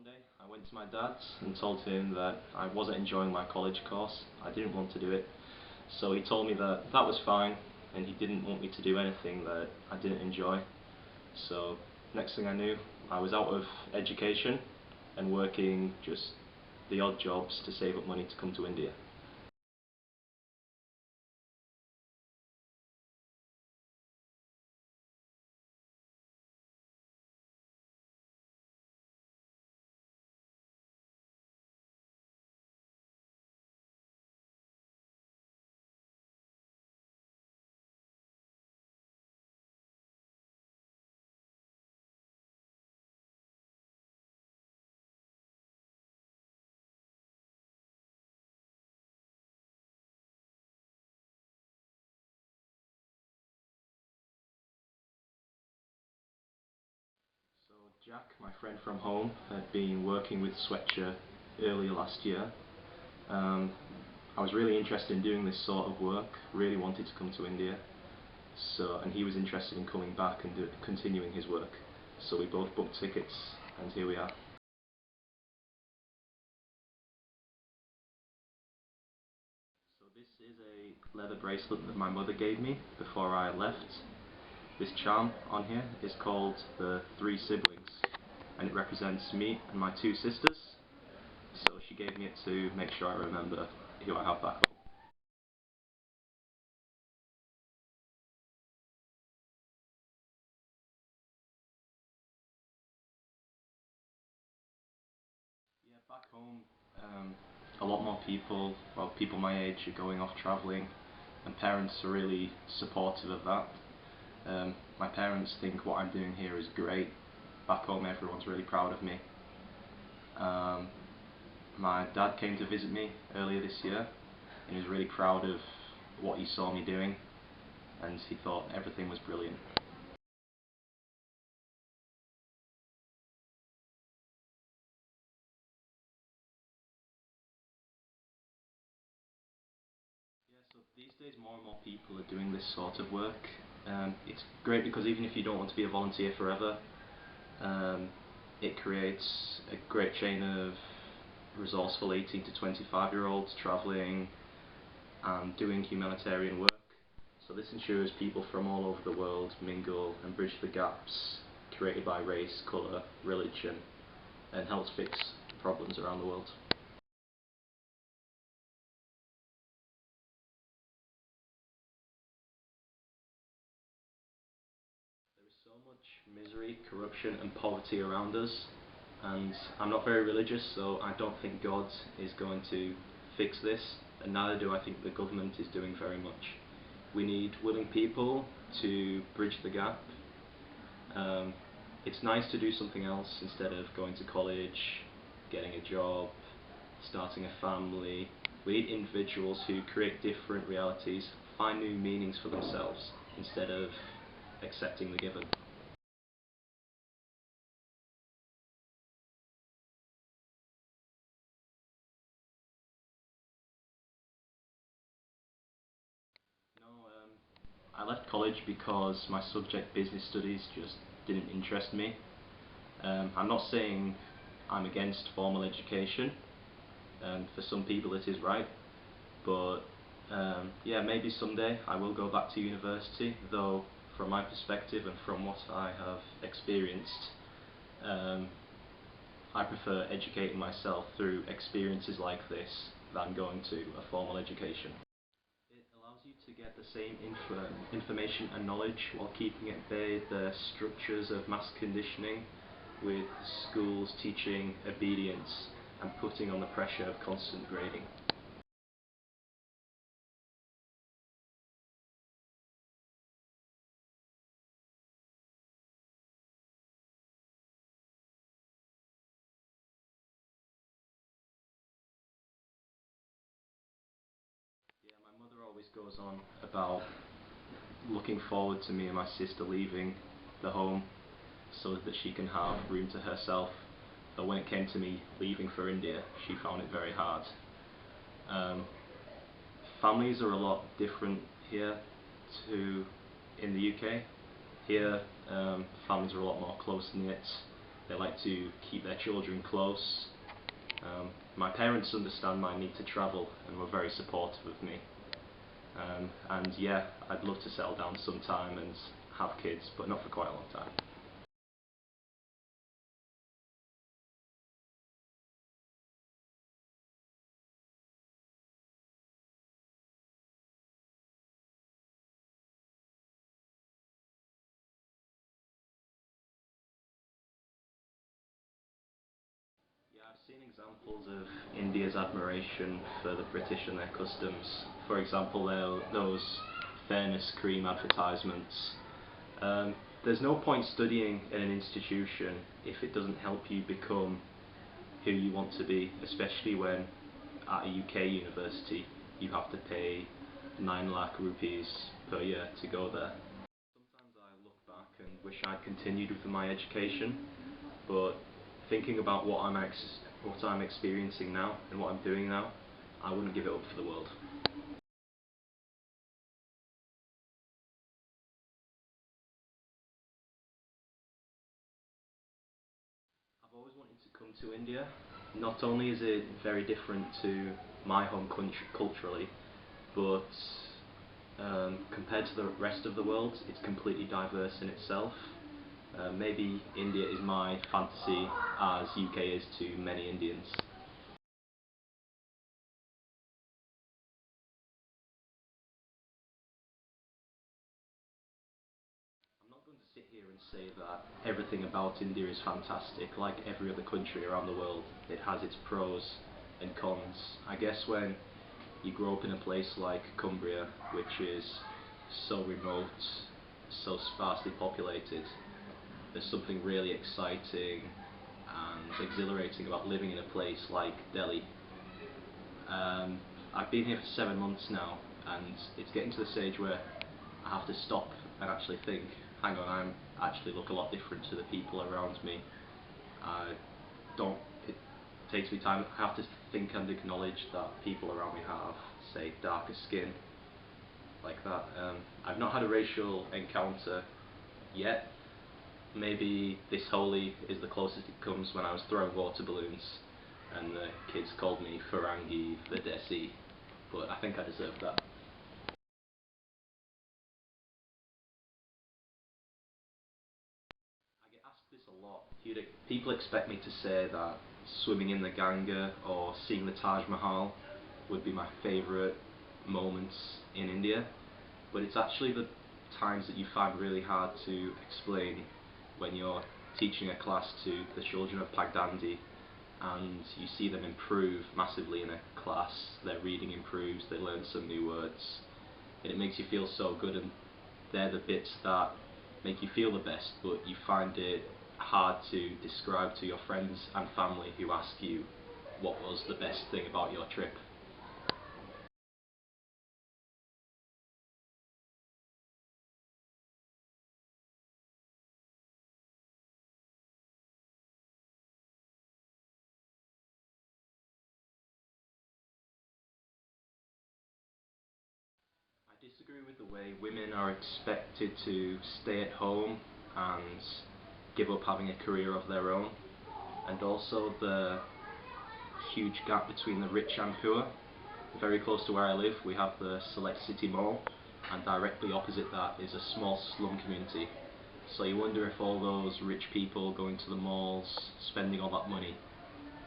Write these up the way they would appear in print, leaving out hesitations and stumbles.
Monday, I went to my dad's and told him that I wasn't enjoying my college course. I didn't want to do it. So he told me that that was fine and he didn't want me to do anything that I didn't enjoy. So next thing I knew, I was out of education and working just the odd jobs to save up money to come to India. So Jack, my friend from home, had been working with Sweatshirt earlier last year. Um, I was really interested in doing this sort of work, really wanted to come to India. And he was interested in coming back and continuing his work. So we both booked tickets, and here we are. So this is a leather bracelet that my mother gave me before I left. This charm on here is called the Three Siblings, and it represents me and my two sisters. So she gave me it to make sure I remember who I have back home. Yeah, back home, a lot more people, well, people my age are going off travelling, and parents are really supportive of that. My parents think what I'm doing here is great. Back home, everyone's really proud of me. Um, my dad came to visit me earlier this year, and he was really proud of what he saw me doing, and he thought everything was brilliant. Yeah, so these days more and more people are doing this sort of work. It's great because even if you don't want to be a volunteer forever, um, it creates a great chain of resourceful 18 to 25-year-olds travelling and doing humanitarian work. So this ensures people from all over the world mingle and bridge the gaps created by race, colour, religion, and helps fix problems around the world. There is so much misery, corruption and poverty around us, and I'm not very religious, so I don't think God is going to fix this, and neither do I think the government is doing very much. We need willing people to bridge the gap. Um, it's nice to do something else instead of going to college, getting a job, starting a family. We need individuals who create different realities, find new meanings for themselves instead of accepting the given. No, I left college because my subject business studies just didn't interest me. I'm not saying I'm against formal education. For some people it is right, but yeah, maybe someday I will go back to university, though from my perspective and from what I have experienced, um, I prefer educating myself through experiences like this than going to a formal education. It allows you to get the same information and knowledge while keeping at bay the structures of mass conditioning, with schools teaching obedience and putting on the pressure of constant grading. Yeah, my mother always goes on about looking forward to me and my sister leaving the home so that she can have room to herself. But when it came to me leaving for India, she found it very hard. Um, Families are a lot different here to in the UK. Here, families are a lot more close knit. They like to keep their children close. My parents understand my need to travel and were very supportive of me. And yeah, I'd love to settle down sometime and have kids, but not for quite a long time. Yeah, I've seen examples of India's admiration for the British and their customs. For example, those fairness cream advertisements. There's no point studying in an institution if it doesn't help you become who you want to be, especially when at a UK university you have to pay 9 lakh rupees per year to go there. Sometimes I look back and wish I'd continued with my education, but thinking about what I'm experiencing now and what I'm doing now, I wouldn't give it up for the world. I've always wanted to come to India. Not only is it very different to my home country culturally, but compared to the rest of the world, it's completely diverse in itself. Maybe India is my fantasy as UK is to many Indians. I'm not going to sit here and say that everything about India is fantastic. Like every other country around the world, it has its pros and cons. I guess when you grow up in a place like Cumbria, which is so remote, so sparsely populated, there's something really exciting and exhilarating about living in a place like Delhi. I've been here for 7 months now, and it's getting to the stage where I have to stop and actually think, hang on, I actually look a lot different to the people around me. I don't, it takes me time, I have to think and acknowledge that people around me have, say, darker skin, like that. I've not had a racial encounter yet. Maybe this Holi is the closest it comes when I was throwing water balloons and the kids called me Farangi the Desi, but I think I deserve that. I get asked this a lot. People expect me to say that swimming in the Ganga or seeing the Taj Mahal would be my favourite moments in India, but it's actually the times that you find really hard to explain when you're teaching a class to the children of Pagdandi and you see them improve massively in a class, their reading improves, they learn some new words, and it makes you feel so good, and they're the bits that make you feel the best, but you find it hard to describe to your friends and family who ask you what was the best thing about your trip. I disagree with the way women are expected to stay at home and give up having a career of their own, and also the huge gap between the rich and poor. Very close to where I live, we have the Select City Mall, and directly opposite that is a small slum community. So you wonder if all those rich people going to the malls, spending all that money,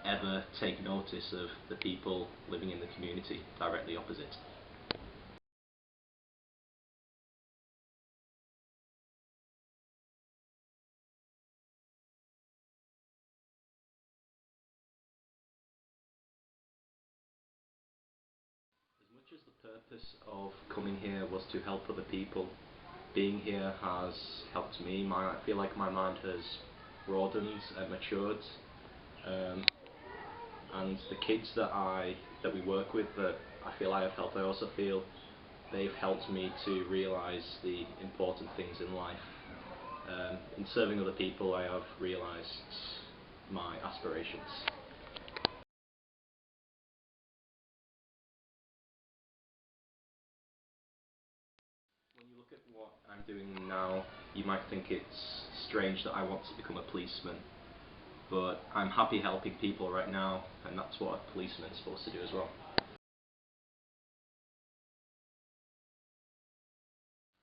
ever take notice of the people living in the community directly opposite. As much as the purpose of coming here was to help other people, being here has helped me. I feel like my mind has broadened and matured, and the kids that we work with, that I feel I have helped, I also feel they've helped me to realise the important things in life. In serving other people, I have realised my aspirations. When you look at what I'm doing now, you might think it's strange that I want to become a policeman, but I'm happy helping people right now, and that's what a policeman is supposed to do as well.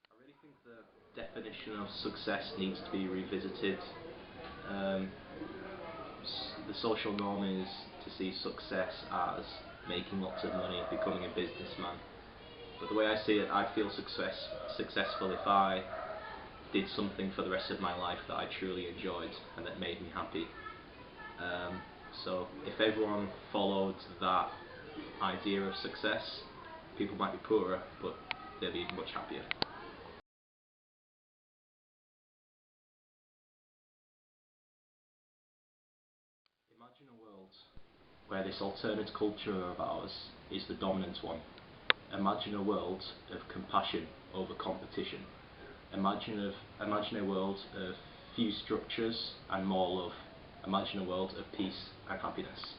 I really think the definition of success needs to be revisited. Um, the social norm is to see success as making lots of money, becoming a businessman. But the way I see it, I feel successful if I did something for the rest of my life that I truly enjoyed and that made me happy. So if everyone followed that idea of success, people might be poorer, but they'll be much happier. Imagine a world where this alternate culture of ours is the dominant one. Imagine a world of compassion over competition. Imagine a world of few structures and more love. Imagine a world of peace and happiness.